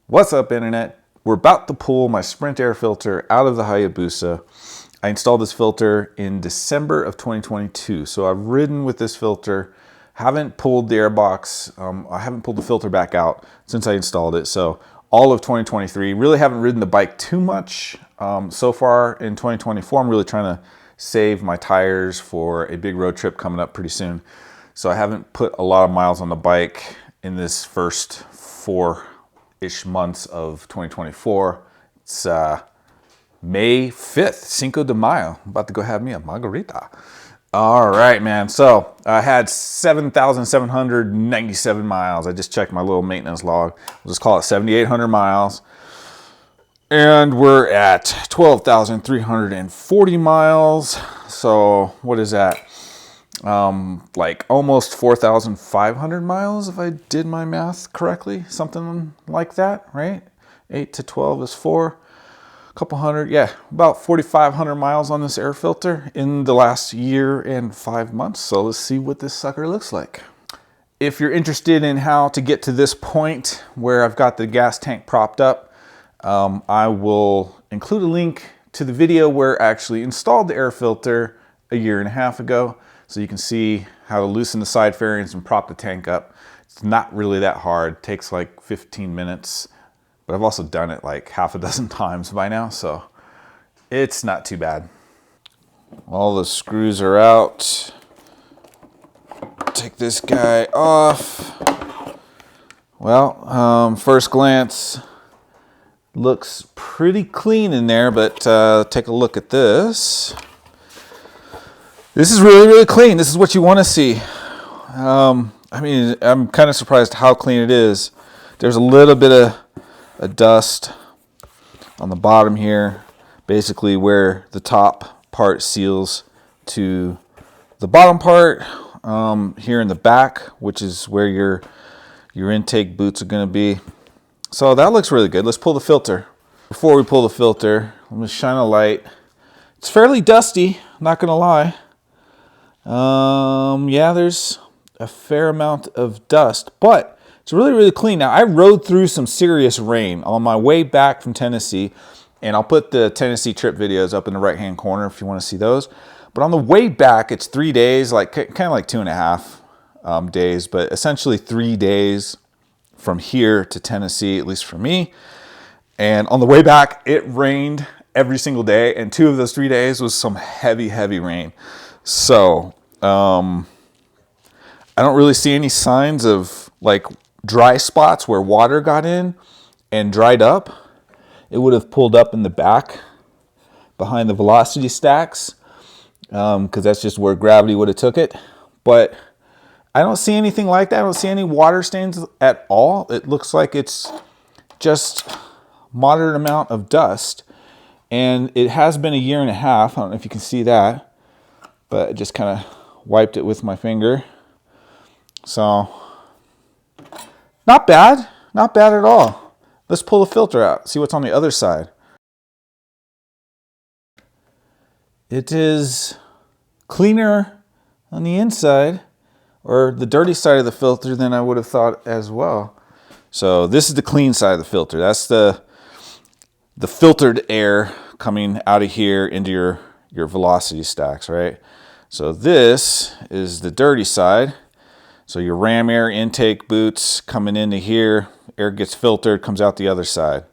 What's up, internet? We're about to pull my Sprint air filter out of the Hayabusa. I installed this filter in December of 2022. So I've ridden with this filter, haven't pulled the airbox. I haven't pulled the filter back out since I installed it. So all of 2023, really haven't ridden the bike too much. So far in 2024, I'm really trying to save my tires for a big road trip coming up pretty soon. So I haven't put a lot of miles on the bike in this first 4-ish months of 2024. It's May 5th, Cinco de Mayo. I'm about to go have me a margarita. All right, man. So I had 7,797 miles. I just checked my little maintenance log. We'll just call it 7,800 miles. And we're at 12,340 miles. So what is that? Like almost 4,500 miles if I did my math correctly, something like that, right? 8 to 12 is 4, a couple hundred, yeah, about 4,500 miles on this air filter in the last year and 5 months. So let's see what this sucker looks like. If you're interested in how to get to this point where I've got the gas tank propped up, I will include a link to the video where I actually installed the air filter a year and a half ago. So you can see how to loosen the side fairings and prop the tank up. It's not really that hard. It takes like 15 minutes, but I've also done it like half a dozen times by now, so it's not too bad. All the screws are out. Take this guy off. Well, first glance, looks pretty clean in there, but take a look at this. This is really, really clean. This is what you want to see. I mean, I'm kind of surprised how clean it is. There's a little bit of dust on the bottom here, basically where the top part seals to the bottom part, here in the back, which is where your intake boots are going to be. So that looks really good. Let's pull the filter. Before we pull the filter, let me shine a light. It's fairly dusty, not going to lie. Yeah, there's a fair amount of dust, but it's really, really clean. Now, I rode through some serious rain on my way back from Tennessee, and I'll put the Tennessee trip videos up in the right-hand corner if you want to see those. But on the way back, it's 3 days, like kind of like 2.5 days, but essentially 3 days from here to Tennessee, at least for me. And on the way back, it rained every single day, and 2 of those 3 days was some heavy, heavy rain. So I don't really see any signs of like dry spots where water got in and dried up. It would have pulled up in the back behind the velocity stacks, because that's just where gravity would have took it. But I don't see anything like that. I don't see any water stains at all. It looks like it's just moderate amount of dust. And it has been a year and a half. I don't know if you can see that, but I just kind of wiped it with my finger. So not bad at all. Let's pull the filter out, see what's on the other side. It is cleaner on the inside, or the dirty side of the filter, than I would have thought as well. So this is the clean side of the filter. That's the filtered air coming out of here into your velocity stacks, right? So this is the dirty side. So your ram air intake boots coming into here, air gets filtered, comes out the other side.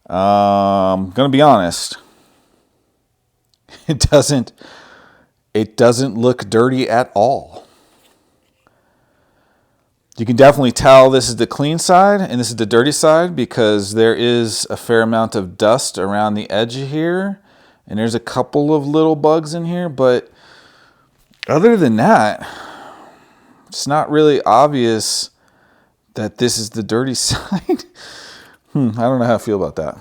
I'm gonna be honest, it doesn't look dirty at all. You can definitely tell this is the clean side and this is the dirty side, because there is a fair amount of dust around the edge here, and there's a couple of little bugs in here, but other than that, it's not really obvious that this is the dirty side. I don't know how I feel about that.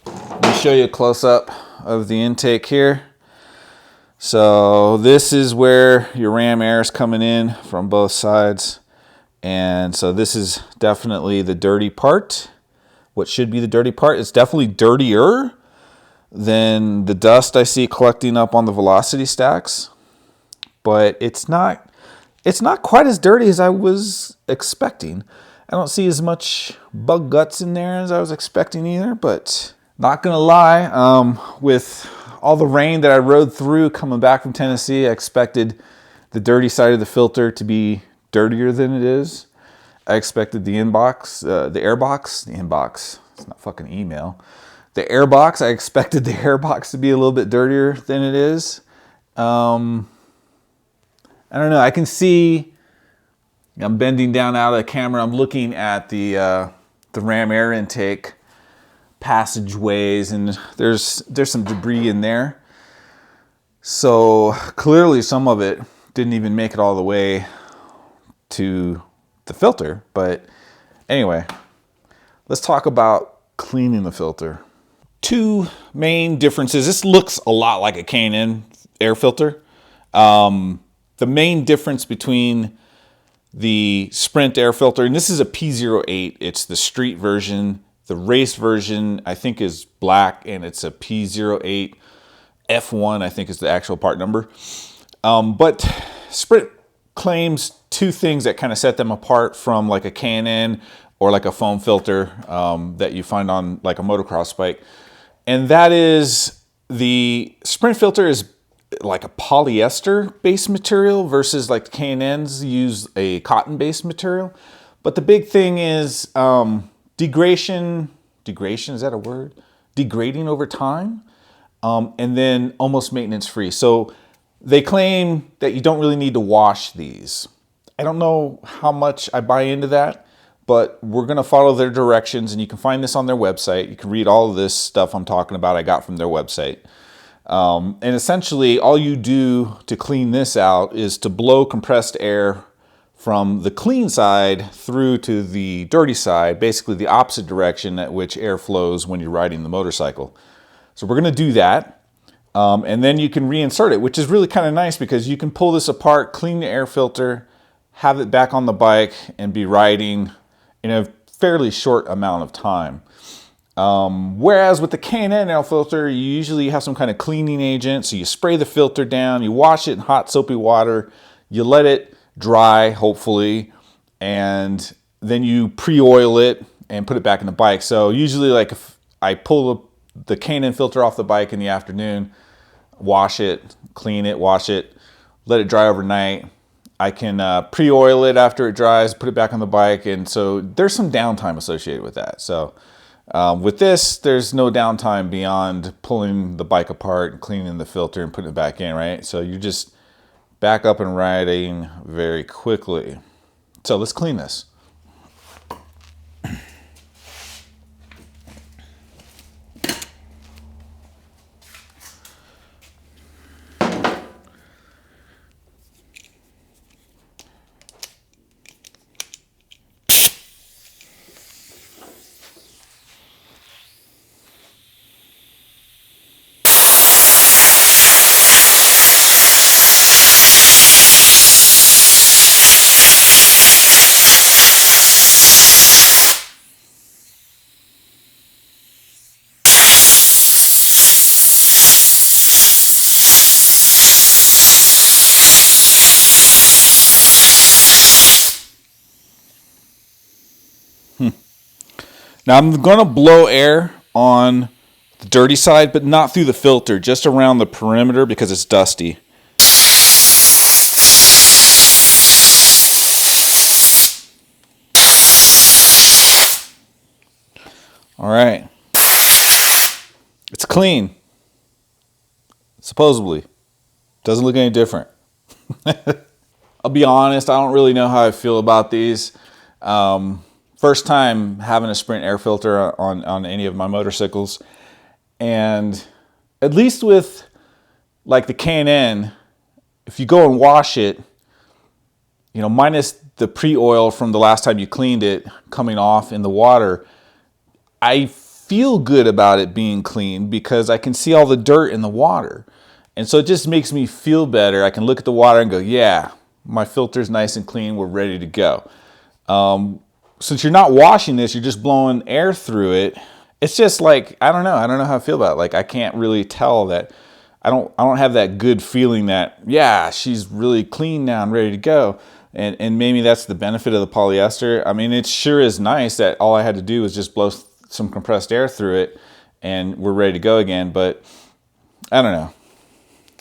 Let me show you a close-up of the intake here. So this is where your ram air is coming in from both sides. And so this is definitely the dirty part. What should be the dirty part? It's definitely dirtier than the dust I see collecting up on the velocity stacks. But it's not quite as dirty as I was expecting. I don't see as much bug guts in there as I was expecting either, but not gonna lie, with all the rain that I rode through coming back from Tennessee, I expected the dirty side of the filter to be dirtier than it is. I expected the inbox, the inbox, it's not fucking email. The airbox, I expected the airbox to be a little bit dirtier than it is. I don't know, I can see, I'm bending down out of the camera, I'm looking at the ram air intake passageways, and there's some debris in there. So clearly some of it didn't even make it all the way to the filter. But anyway, let's talk about cleaning the filter. Two main differences. This looks a lot like a K&N air filter. The main difference between the Sprint air filter, and this is a P08, it's the street version. The race version, I think, is black, and it's a P08 F1, I think is the actual part number. But Sprint claims two things that kind of set them apart from like a K&N or like a foam filter that you find on like a motocross bike. And that is the Sprint filter is like a polyester-based material versus like K&Ns use a cotton-based material. But the big thing is degradation, is that a word? Degrading over time, and then almost maintenance-free. So they claim that you don't really need to wash these. I don't know how much I buy into that, but we're gonna follow their directions, and you can find this on their website. You can read all of this stuff I'm talking about I got from their website. And essentially all you do to clean this out is to blow compressed air from the clean side through to the dirty side, basically the opposite direction at which air flows when you're riding the motorcycle. So we're gonna do that. And then you can reinsert it, which is really kind of nice because you can pull this apart, clean the air filter, have it back on the bike, and be riding in a fairly short amount of time. Whereas with the K&N air filter, you usually have some kind of cleaning agent. So you spray the filter down, you wash it in hot soapy water, you let it dry, hopefully, and then you pre-oil it and put it back in the bike. So usually, like, if I pull the K&N filter off the bike in the afternoon, wash it, clean it, wash it, let it dry overnight, I can pre-oil it after it dries, put it back on the bike, and so there's some downtime associated with that. So with this, there's no downtime beyond pulling the bike apart and cleaning the filter and putting it back in, right? So you're just back up and riding very quickly. So let's clean this. Now I'm going to blow air on the dirty side, but not through the filter, just around the perimeter because it's dusty. All right. It's clean. Supposedly. Doesn't look any different. I'll be honest, I don't really know how I feel about these. First time having a Sprint air filter on any of my motorcycles. And at least with like the K&N, if you go and wash it, you know, minus the pre-oil from the last time you cleaned it coming off in the water, I feel good about it being clean because I can see all the dirt in the water. And so it just makes me feel better. I can look at the water and go, yeah, my filter's nice and clean, we're ready to go. Since you're not washing this, you're just blowing air through it. It's just like, I don't know how I feel about it. Like, I can't really tell that, I don't have that good feeling that, yeah, she's really clean now and ready to go. And maybe that's the benefit of the polyester. I mean, it sure is nice that all I had to do was just blow some compressed air through it and we're ready to go again. But I don't know.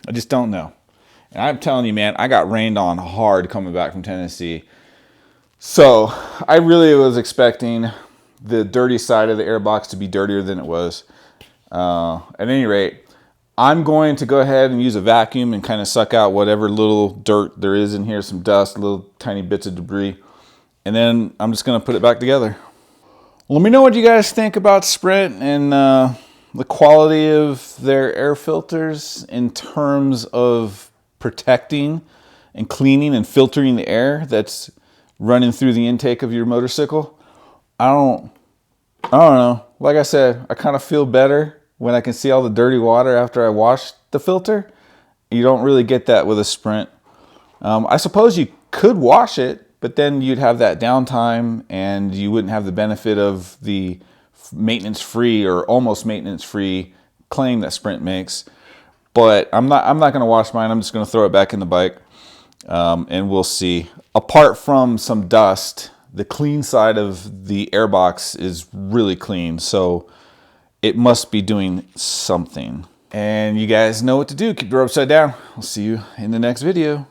I just don't know. And I'm telling you, man, I got rained on hard coming back from Tennessee. So I really was expecting the dirty side of the airbox to be dirtier than it was. At any rate, I'm going to go ahead and use a vacuum and kind of suck out whatever little dirt there is in here, some dust, little tiny bits of debris. And then I'm just going to put it back together. Let me know what you guys think about Sprint and the quality of their air filters in terms of protecting and cleaning and filtering the air that's running through the intake of your motorcycle. I don't know. Like I said, I kind of feel better when I can see all the dirty water after I wash the filter. You don't really get that with a Sprint. I suppose you could wash it, but then you'd have that downtime and you wouldn't have the benefit of the maintenance-free or almost maintenance-free claim that Sprint makes. But I'm not going to wash mine. I'm just going to throw it back in the bike, and we'll see. Apart from some dust, the clean side of the airbox is really clean, so it must be doing something. And you guys know what to do. Keep the rope upside down. I'll see you in the next video.